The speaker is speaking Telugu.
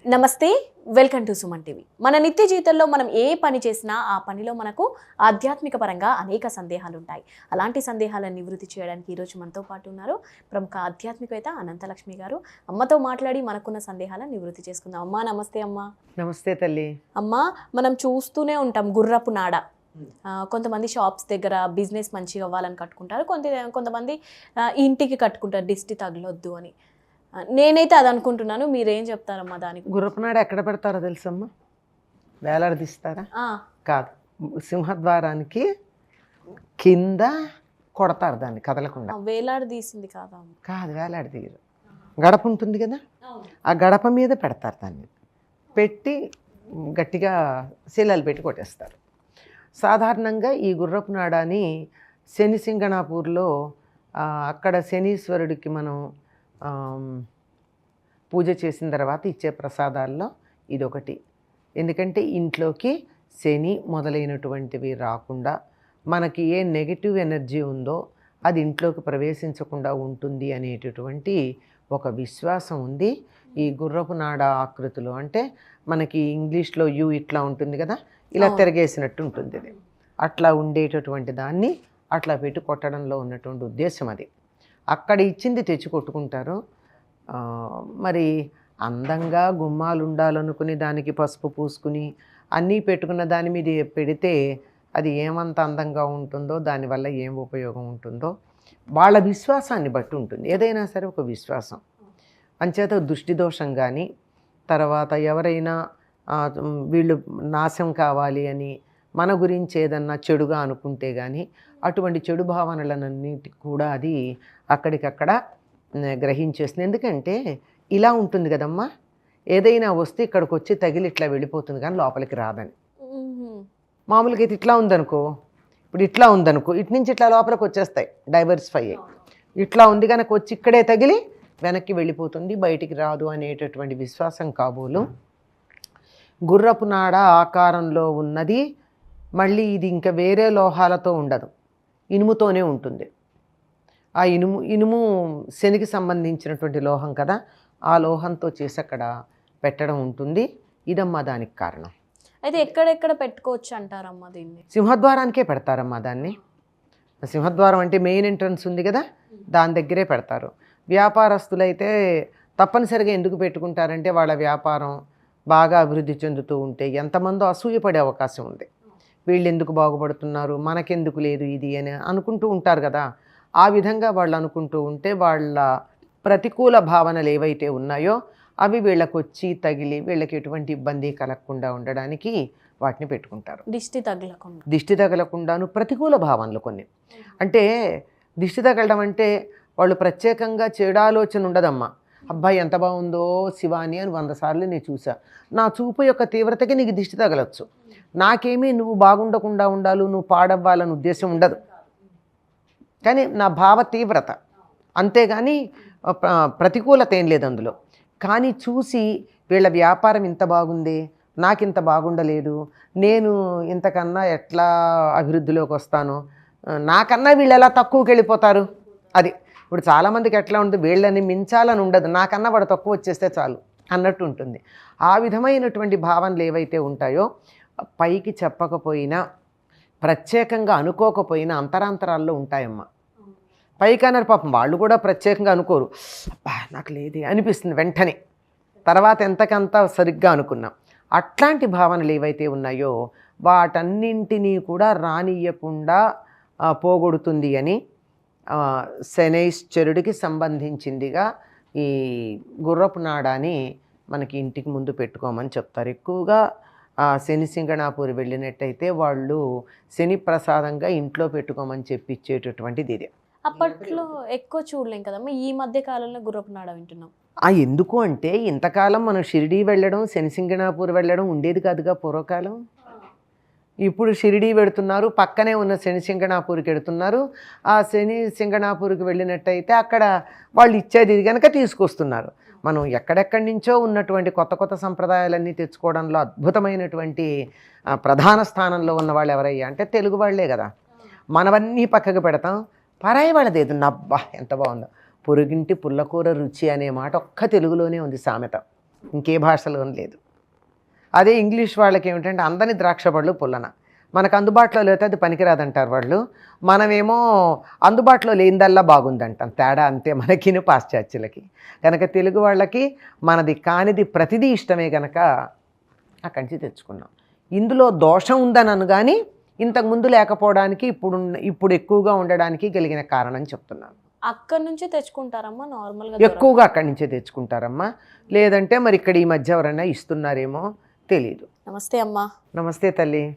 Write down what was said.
నమస్తే, వెల్కమ్ టు సుమన్ టీవీ. మన నిత్య జీవితంలో మనం ఏ పని చేసినా ఆ పనిలో మనకు ఆధ్యాత్మిక పరంగా అనేక సందేహాలు ఉంటాయి. అలాంటి సందేహాలను నివృత్తి చేయడానికి ఈరోజు మనతో పాటు ఉన్నారు ప్రముఖ ఆధ్యాత్మికవేత్త అనంతలక్ష్మి గారు. అమ్మతో మాట్లాడి మనకున్న సందేహాలను నివృత్తి చేసుకుందాం. అమ్మా నమస్తే. అమ్మా నమస్తే తల్లి. అమ్మా, మనం చూస్తూనే ఉంటాం గుర్రపు నాడ. కొంతమంది షాప్స్ దగ్గర బిజినెస్ మంచిగా అవ్వాలని కట్టుకుంటారు, కొంతమంది ఇంటికి కట్టుకుంటారు దిష్టి తగలొద్దు అని. నేనైతే అది అనుకుంటున్నాను, మీరేం చెప్తారమ్మా దానికి? గుర్రపునాడు ఎక్కడ పెడతారో తెలుసమ్మా? వేలాడదీస్తారా? కాదు, సింహద్వారానికి కింద కొడతారు దాన్ని కదలకుండా. వేలాడదీసింది కాదా? కాదు, వేలాడదీయరు. గడప ఉంటుంది కదా, ఆ గడప మీద పెడతారు. దాన్ని పెట్టి గట్టిగా శిలలు పెట్టి కొట్టేస్తారు. సాధారణంగా ఈ గుర్రపు నాడాని శని సింగణాపూర్లో అక్కడ శనీశ్వరుడికి మనం పూజ చేసిన తర్వాత ఇచ్చే ప్రసాదాల్లో ఇదొకటి. ఎందుకంటే ఇంట్లోకి శని మొదలైనటువంటివి రాకుండా, మనకి ఏ నెగిటివ్ ఎనర్జీ ఉందో అది ఇంట్లోకి ప్రవేశించకుండా ఉంటుంది అనేటటువంటి ఒక విశ్వాసం ఉంది ఈ గుర్రపు నాడ ఆకృతిలో. అంటే మనకి ఇంగ్లీష్లో యూ ఇట్లా ఉంటుంది కదా, ఇలా తిరగేసినట్టు ఉంటుంది. ఇది అట్లా ఉండేటటువంటి దాన్ని అట్లా పెట్టి కొట్టడంలో ఉన్నటువంటి ఉద్దేశం అది. అక్కడ ఇచ్చింది తెచ్చి కొట్టుకుంటారు. మరి అందంగా గుమ్మాలు ఉండాలనుకుని దానికి పసుపు పూసుకుని అన్నీ పెట్టుకున్న దాని మీద పెడితే అది ఏమంత అందంగా ఉంటుందో, దానివల్ల ఏం ఉపయోగం ఉంటుందో వాళ్ళ విశ్వాసాన్ని బట్టి ఉంటుంది. ఏదైనా సరే ఒక విశ్వాసం. అంచేత దృష్టి దోషం కానీ, తర్వాత ఎవరైనా వీళ్ళు నాశం కావాలి అని మన గురించి ఏదన్నా చెడుగా అనుకుంటే కానీ అటువంటి చెడు భావనలన్నిటికి కూడా అది అక్కడికక్కడ గ్రహించేస్తుంది. ఎందుకంటే ఇలా ఉంటుంది కదమ్మా, ఏదైనా వస్తే ఇక్కడికి వచ్చి తగిలి ఇట్లా వెళ్ళిపోతుంది కానీ లోపలికి రాదని. మామూలుగా అయితే ఇట్లా ఉందనుకో, ఇప్పుడు ఇట్లా ఉందనుకో, ఇటు నుంచి ఇట్లా లోపలికి వచ్చేస్తాయి, డైవర్సిఫై అయ్యి. ఇట్లా ఉంది కనుక వచ్చి ఇక్కడే తగిలి వెనక్కి వెళ్ళిపోతుంది, బయటికి రాదు అనేటటువంటి విశ్వాసం కాబోలు గుర్రపు నాడ ఆకారంలో ఉన్నది. మళ్ళీ ఇది ఇంకా వేరే లోహాలతో ఉండదు, ఇనుముతోనే ఉంటుంది. ఆ ఇనుము శనికి సంబంధించినటువంటి లోహం కదా, ఆ లోహంతో చేసి అక్కడ పెట్టడం ఉంటుంది. ఇదమ్మా దానికి కారణం. అయితే ఎక్కడెక్కడ పెట్టుకోవచ్చు అంటారమ్మా దీన్ని? సింహద్వారానికే పెడతారమ్మా దాన్ని. సింహద్వారం అంటే మెయిన్ ఎంట్రన్స్ ఉంది కదా, దాని దగ్గరే పెడతారు. వ్యాపారస్తులైతే తప్పనిసరిగా ఎందుకు పెట్టుకుంటారంటే వాళ్ళ వ్యాపారం బాగా అభివృద్ధి చెందుతూ ఉంటే ఎంతమందో అసూయపడే అవకాశం ఉంది. వీళ్ళు ఎందుకు బాగుపడుతున్నారు, మనకెందుకు లేదు ఇది అని అనుకుంటూ ఉంటారు కదా. ఆ విధంగా వాళ్ళు అనుకుంటూ ఉంటే వాళ్ళ ప్రతికూల భావనలు ఏవైతే ఉన్నాయో అవి వీళ్ళకు వచ్చి తగిలి వీళ్ళకి ఎటువంటి ఇబ్బంది కలగకుండా ఉండడానికి వాటిని పెట్టుకుంటారు. దిష్టి తగలకుండాను ప్రతికూల భావనలు కొన్ని. అంటే దిష్టి తగలడం అంటే వాళ్ళు ప్రత్యేకంగా చెడు ఆలోచన ఉండదమ్మా. అబ్బాయి ఎంత బాగుందో శివాని అని 100 సార్లు నేను చూసా. నా చూపు యొక్క తీవ్రతకి నీకు దిష్టి తగలచ్చు. నాకేమీ నువ్వు బాగుండకుండా ఉండాలి, నువ్వు పాడవ్వాలని ఉద్దేశం ఉండదు, కానీ నా భావ తీవ్రత అంతేగాని ప్రతికూలత ఏం లేదు అందులో. కానీ చూసి వీళ్ళ వ్యాపారం ఇంత బాగుంది, నాకు ఇంత బాగుండలేదు, నేను ఇంతకన్నా ఎట్లా అభివృద్ధిలోకి వస్తాను, నాకన్నా వీళ్ళు ఎలా తక్కువకి వెళ్ళిపోతారు. అది ఇప్పుడు చాలామందికి ఎట్లా ఉంటుంది, వీళ్ళని మించాలని ఉండదు, నాకన్నా వాడు తక్కువ వచ్చేస్తే చాలు అన్నట్టు ఉంటుంది. ఆ విధమైనటువంటి భావనలు ఏవైతే ఉంటాయో పైకి చెప్పకపోయినా, ప్రత్యేకంగా అనుకోకపోయినా అంతరాంతరాల్లో ఉంటాయమ్మా. పైకి అన్నారు పాపం, వాళ్ళు కూడా ప్రత్యేకంగా అనుకోరు, అబ్బా నాకు లేదే అనిపిస్తుంది వెంటనే, తర్వాత ఎంతకంతా సరిగ్గా అనుకున్నాం. అట్లాంటి భావనలు ఏవైతే ఉన్నాయో వాటన్నింటినీ కూడా రానియకుండా పోగొడుతుంది అని శనైశ్చరుడికి సంబంధించిందిగా ఈ గుర్రపు నాడాని మనకి ఇంటికి ముందు పెట్టుకోమని చెప్తారు. ఎక్కువగా శని సింగణాపూరి వెళ్ళినట్టయితే వాళ్ళు శని ప్రసాదంగా ఇంట్లో పెట్టుకోమని చెప్పి ఇచ్చేటటువంటిది ఇది. అప్పట్లో ఎక్కువ చూడలేం కదమ్మా, ఈ మధ్య కాలంలో గుర్రపు నాడ వింటున్నాం. ఎందుకు అంటే ఇంతకాలం మనం షిరిడీ వెళ్ళడం, శని సింగణాపూర్ వెళ్ళడం ఉండేది కాదుగా పూర్వకాలం. ఇప్పుడు షిరిడీ పెడుతున్నారు, పక్కనే ఉన్న శని సింగణాపూర్కి వెడుతున్నారు. ఆ శని సింగణాపూర్కి వెళ్ళినట్టయితే అక్కడ వాళ్ళు ఇచ్చేది ఇది కనుక తీసుకొస్తున్నారు. మనం ఎక్కడెక్కడి నుంచో ఉన్నటువంటి కొత్త కొత్త సంప్రదాయాలన్నీ తెచ్చుకోవడంలో అద్భుతమైనటువంటి ప్రధాన స్థానంలో ఉన్న వాళ్ళు ఎవరయ్యా అంటే తెలుగు వాళ్ళే కదా. మనవన్నీ పక్కకు పెడతాం, పరాయి వాళ్ళది ఏదో నబ్బా ఎంత బాగుందో, పొరుగింటి పుల్లకూర రుచి అనే మాట ఒక్క తెలుగులోనే ఉంది సామెత. ఇంకే భాషలో లేదు. అదే ఇంగ్లీష్ వాళ్ళకి ఏమిటంటే అందని ద్రాక్ష పళ్ళు పుల్లన, మనకు అందుబాటులో లేకపోతే అది పనికిరాదంటారు వాళ్ళు, మనమేమో అందుబాటులో లేనిదల్లా బాగుందంటాం. తేడా అంతే మనకిను పాశ్చాత్యులకి. కనుక తెలుగు వాళ్ళకి మనది కానిది ప్రతిదీ ఇష్టమే కనుక అక్కడి నుంచి తెచ్చుకున్నాం. ఇందులో దోషం ఉందనను కానీ ఇంతకుముందు లేకపోవడానికి ఇప్పుడు ఎక్కువగా ఉండడానికి కలిగిన కారణం చెప్తున్నాను. అక్కడి నుంచే తెచ్చుకుంటారమ్మా నార్మల్గా? ఎక్కువగా అక్కడి నుంచే తెచ్చుకుంటారమ్మా. లేదంటే మరి ఇక్కడ ఈ మధ్య ఎవరైనా ఇస్తున్నారేమో తెలీదు. నమస్తే అమ్మా. నమస్తే తల్లి.